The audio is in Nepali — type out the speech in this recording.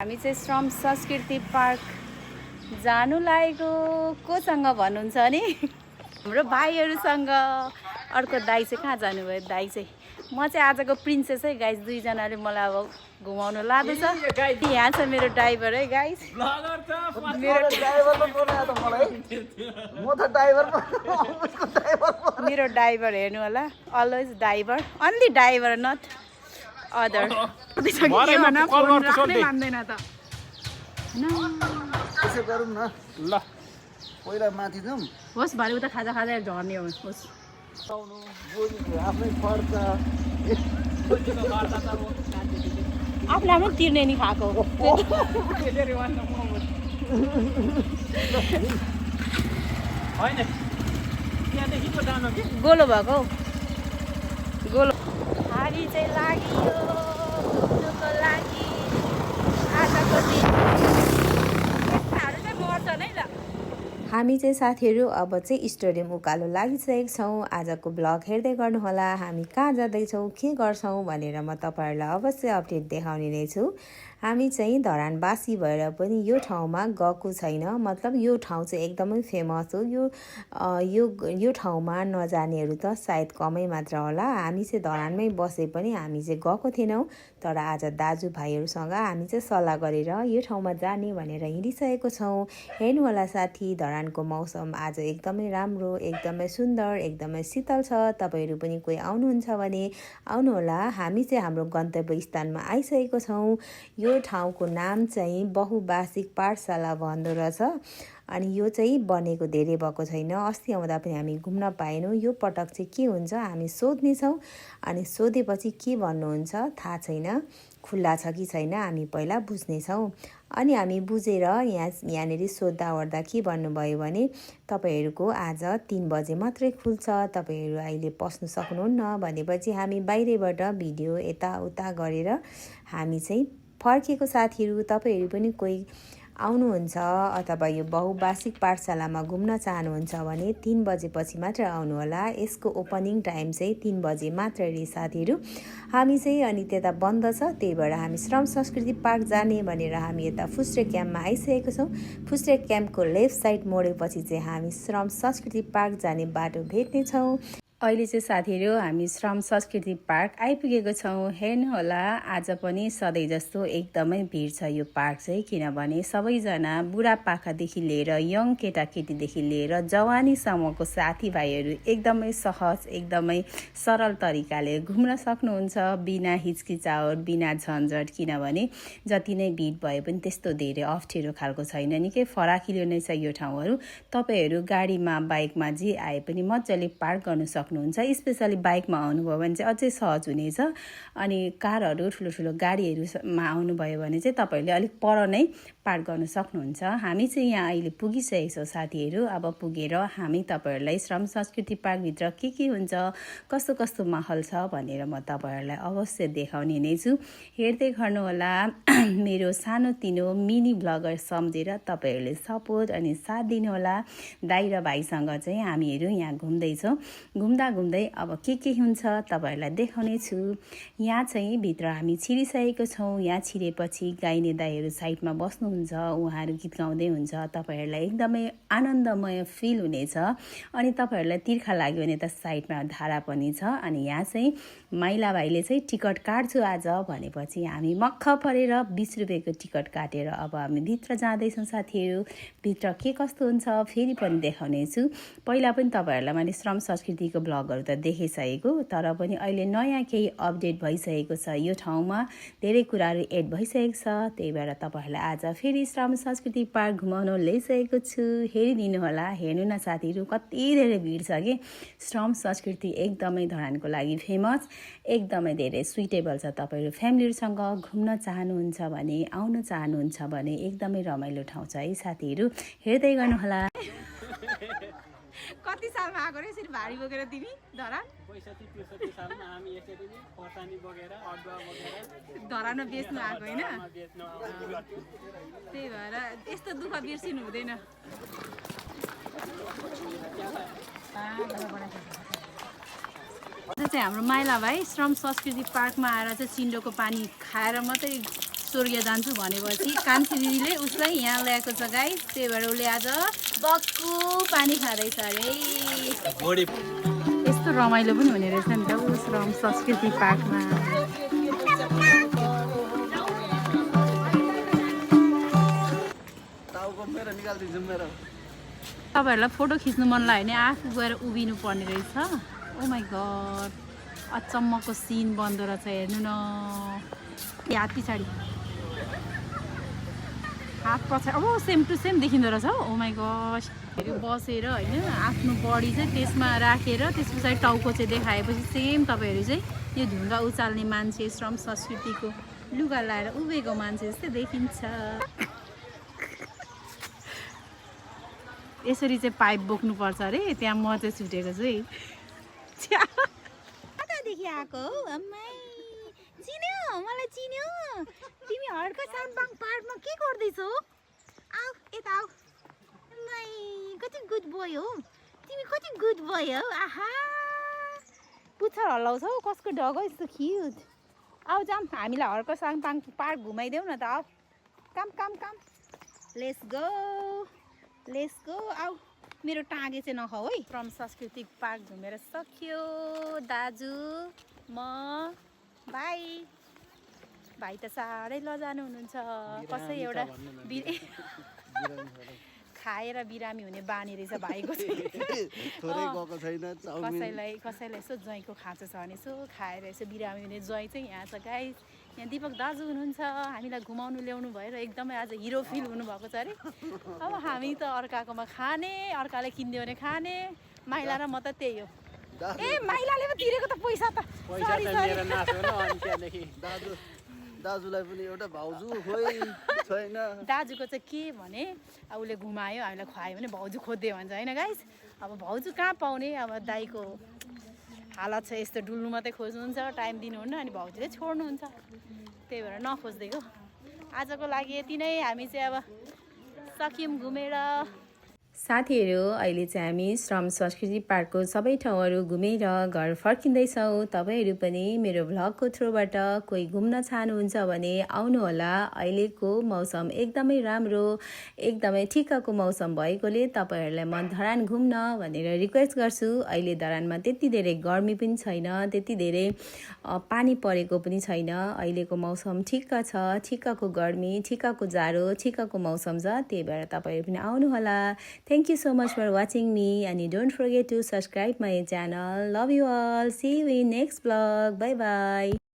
हामी चाहिँ श्रम संस्कृति पार्क जानु लागेको कोसँग भन्नुहुन्छ नि हाम्रो भाइहरूसँग। अर्को दाइ चाहिँ कहाँ जानुभयो? दाइ चाहिँ म चाहिँ आजको प्रिन्सेस है गाइस। दुईजनाले मलाई अब घुमाउनु लाँदैछ। यहाँ छ मेरो ड्राइभर है गाइस। मेरो ड्राइभर हेर्नु होला, always driver, only driver not other. मान्दैन त त्यसो गरौँ न ल, पहिला माथि जाउँ। होस् भरे उता खाजा खाजा झर्ने हो। होस् आफ्नै खर्च आफ्नो आफ्नो तिर्ने नि खाएको गोलो भएको हौ। गोलो हारी चाहिँ लाग्यो घुम्नुको लागि आजको दिन। यस्ताहरू चाहिँ मर्छन् है ल। हामी चाहिँ साथीहरू अब चाहिँ स्टेडियम उकालो लागिसकेको छौँ। आजको ब्लग हेर्दै गर्नुहोला। हामी कहाँ जाँदैछौँ, के गर्छौँ भनेर म तपाईँहरूलाई अवश्य अपडेट देखाउने नै छु। हामी चाहिँ धरानवासी भएर पनि यो ठाउँमा गएको छैन। मतलब यो ठाउँ चाहिँ एकदमै फेमस हो। यो ठाउँमा नजानेहरू त सायद कमै मात्र होला। हामी चाहिँ धरानमै बसे पनि हामी चाहिँ गएको थिएनौँ। तर आज दाजुभाइहरूसँग हामी चाहिँ सल्लाह गरेर यो ठाउँमा जाने भनेर हिँडिसकेको छौँ। हेर्नु होला साथी, धरानको मौसम आज एकदमै राम्रो, एकदमै सुन्दर, एकदमै शीतल छ। तपाईँहरू पनि कोही आउनुहुन्छ भने आउनुहोला। हामी चाहिँ हाम्रो गन्तव्य स्थानमा आइसकेको छौँ। यो ठाउँको नाम चाहिँ बहुभाषिक पाठशाला भन्दो रहेछ। अनि यो चाहिँ बनेको धेरै भएको छैन। अस्ति आउँदा पनि हामी घुम्न पाएनौँ। यो पटक चाहिँ के हुन्छ हामी सोध्नेछौँ। अनि सोधेपछि के भन्नुहुन्छ थाहा छैन, खुल्ला छ कि छैन हामी पहिला बुझ्नेछौँ। अनि हामी बुझेर यहाँनिर सोद्धा ओर्दा के भन्नुभयो भने तपाईँहरूको आज 3 बजे मात्रै खुल्छ, तपाईँहरू अहिले पस्नु सक्नुहुन्न भनेपछि हामी बाहिरबाट भिडियो यताउता गरेर हामी चाहिँ फर्केको। साथीहरू तपाईँहरू पनि कोही आउनुहुन्छ अथवा यो बहुभाषिक पाठशालामा घुम्न चाहनुहुन्छ भने 3 बजेपछि मात्र आउनुहोला। यसको ओपनिङ टाइम चाहिँ 3 बजे मात्र रे साथीहरू। हामी चाहिँ अनि त्यता बन्द छ, त्यही भएर हामी श्रम संस्कृति पार्क जाने भनेर हामी यता फुस्रे क्याम्पमा आइसकेको छौँ। फुस्रे क्याम्पको लेफ्ट साइड मोडेपछि चाहिँ हामी श्रम संस्कृति पार्क जाने बाटो भेट्नेछौँ। अहिले चाहिँ साथीहरू हामी श्रम संस्कृति पार्क आइपुगेको छौँ। हेर्नु होला, आज पनि सधैँ जस्तो एकदमै भिड छ यो पार्क चाहिँ। किनभने सबैजना बुढापाकादेखि लिएर यङ केटाकेटीदेखि लिएर जवानीसम्मको साथीभाइहरू एकदमै सहज, एकदमै सरल तरिकाले घुम्न सक्नुहुन्छ बिना हिचकिचावट, बिना झन्झट। किनभने जति नै भिड भए पनि त्यस्तो धेरै अप्ठ्यारो खालको छैन, निकै फराकिलो नै छ यो ठाउँहरू। तपाईँहरू गाडीमा बाइकमा जे आए पनि मजाले पार्क गर्न सक्नुहुन्छ। स्पेसली बाइकमा आउनुभयो भने चाहिँ अझै सहज हुनेछ। अनि कारहरू, ठुलो ठुलो गाडीहरूमा आउनुभयो भने चाहिँ तपाईँहरूले अलिक पर नै पार्क गर्न सक्नुहुन्छ। हामी चाहिँ यहाँ अहिले पुगिसकेको छौँ साथीहरू। अब पुगेर हामी तपाईँहरूलाई श्रम संस्कृति पार्कभित्र के हुन्छ, कस्तो कस्तो माहौल छ भनेर म तपाईँहरूलाई अवश्य देखाउने नै छु। हेर्दै गर्नुहोला। मेरो सानोतिनो मिनी ब्लगर सम्झेर तपाईँहरूले सपोर्ट अनि साथ दिनुहोला। दाइ र भाइसँग चाहिँ हामीहरू यहाँ घुम्दैछौँ। घुम्दै अब के हुन्छ तपाईँहरूलाई देखाउने छु। यहाँ चाहिँ भित्र हामी छिरिसकेको छौँ। यहाँ छिरेपछि गाइने दाइहरू साइडमा बस्नुहुन्छ, उहाँहरू गीत गाउँदै हुन्छ। तपाईँहरूलाई एकदमै आनन्दमय फिल हुनेछ। अनि तपाईँहरूलाई तिर्खा लाग्यो भने त साइडमा धारा पनि छ। अनि यहाँ चाहिँ माइला भाइले चाहिँ टिकट काट्छु आज भनेपछि हामी मक्ख परेर 20 रुपियाँको टिकट काटेर अब हामी भित्र जाँदैछौँ साथीहरू। भित्र के कस्तो हुन्छ फेरि पनि देखाउने छु। पहिला पनि तपाईँहरूलाई मैले श्रम संस्कृतिको ब्लगहरू त देखिसकेको, तर पनि अहिले नयाँ केही अपडेट भइसकेको छ। यो ठाउँमा धेरै कुराहरू एड भइसकेको छ। त्यही भएर तपाईँहरूलाई आज फेरि श्रम संस्कृति पार्क घुमाउन ल्याइसकेको छु। हेरिदिनु होला। हेर्नु न साथीहरू, कति धेरै भिड छ कि। श्रम संस्कृति एकदमै धरानको लागि फेमस, एकदमै धेरै सुइटेबल छ। तपाईँहरू फ्यामिलीहरूसँग घुम्न चाहनुहुन्छ भने, आउन चाहनुहुन्छ भने एकदमै रमाइलो ठाउँ छ है साथीहरू। हेर्दै गर्नुहोला। कति सालमा आएको रे यसरी भारी बोकेर तिमी धरान? 65-63 सालमा हामी यसरी नै खोर्सानी बोकेर अदुवा बोकेर धरानमा बेच्नु आएको होइन? त्यही भएर यस्तो दुःख बिर्सिनु हुँदैन। आज चाहिँ हाम्रो माइला भाइ श्रम संस्कृति पार्कमा आएर चाहिँ चिन्डोको पानी खाएर मात्रै स्वर्गीय जान्छु भनेपछि कान्छी दिदीले उसलाई यहाँ ल्याएको छ गाइस। त्यही भएर उसले आज बक्कु पानी खाँदैछ अरे। यस्तो रमाइलो पनि हुने रहेछ नि त उस रम संस्कृति पार्कमा। तपाईँहरूलाई फोटो खिच्नु मन लाग्यो भने आफू गएर उभिनु पर्ने रहेछ। ओ माई गड अचम्मको सिन बन्दो रहेछ हेर्नु न। हात पछाडि हात पछाडि अब सेम टु सेम देखिँदो रहेछ। ओ माई गड बसेर होइन आफ्नो बडी चाहिँ त्यसमा राखेर त्यस पछाडि टाउको चाहिँ देखाएपछि सेम तपाईँहरू चाहिँ यो ढुङ्गा उचाल्ने मान्छे श्रम संस्कृतिको लुगा लाएर उभिएको मान्छे जस्तै देखिन्छ। यसरी चाहिँ पाइप बोक्नुपर्छ अरे। त्यहाँ म चाहिँ छुटेको छु है। कतादेखि आएको हौ अम्मै? चिन्यो मलाई चिन्यो। तिमी हड्का साम्पाङ पार्कमा के गर्दैछौ? आऊ यता आऊ। अम्मै कति गुड बोय हो तिमी, कति गुड बोय हौ। आहा पुच्छर हल्लाउँछौ कसको डग हो यस्तो क्युट। आऊ जाम हामीलाई हड्का साम्पाङ पार्क घुमाइदेऊ न त। आऊ काम काम काम लेट्स गो लेट्स गो। आऊ मेरो टाँगे चाहिँ नखाऊ है। श्रम सांस्कृतिक पार्क घुमेर सक्यो दाजु म बाई। भाइ त साह्रै लजानु हुनुहुन्छ। कसै एउटा खाएर बिरामी हुने बानी रहेछ भाइको चाहिँ। कसैलाई यसो ज्वाइँको खाँचो छ भने यसो खाएर यसो बिरामी हुने ज्वाइँ चाहिँ यहाँ छ गाइस। यहाँ दिपक दाजु हुनुहुन्छ हामीलाई घुमाउनु ल्याउनु भएर एकदमै आज हिरो फिल हुनुभएको छ अरे। अब हामी त अर्काकोमा खाने अर्काले किनिदियो भने खाने। माइला र म त त्यही हो। ए माइलाले पो तिरेको त पैसा त। दाजुलाई पनि एउटा भाउजू खोइ छैन। दाजुको चाहिँ के भने अब उसले घुमायो हामीलाई खुवायो भने भाउजू खोज्दै भन्छ होइन गाइस। अब भाउजू कहाँ पाउने। अब दाइको हालत छ यस्तो डुल्नु मात्रै खोज्नुहुन्छ टाइम दिनुहुन्न अनि भाउजूले छोड्नुहुन्छ। त्यही भएर नखोजिदिएको। आजको लागि यति नै। हामी चाहिँ अब सक्यौँ घुमेर। साथीहरू अहिले चाहिँ हामी श्रम संस्कृति पार्कको सबै ठाउँहरू घुमेर घर फर्किँदैछौँ। तपाईँहरू पनि मेरो भ्लगको थ्रुबाट कोही घुम्न चाहनुहुन्छ भने आउनुहोला। अहिलेको मौसम एकदमै राम्रो एकदमै ठिक्कको मौसम भएकोले तपाईँहरूलाई म धरान घुम्न भनेर रिक्वेस्ट गर्छु। अहिले धरानमा त्यति धेरै गर्मी पनि छैन, त्यति धेरै पानी परेको पनि छैन। अहिलेको मौसम ठिक्क छ, ठिक्कको गर्मी ठिक्कको जाडो ठिक्कको मौसम छ। त्यही भएर तपाईँहरू पनि आउनुहोला। Thank you so much for watching me and you don't forget to subscribe my channel. Love you all. See you in next vlog. Bye bye.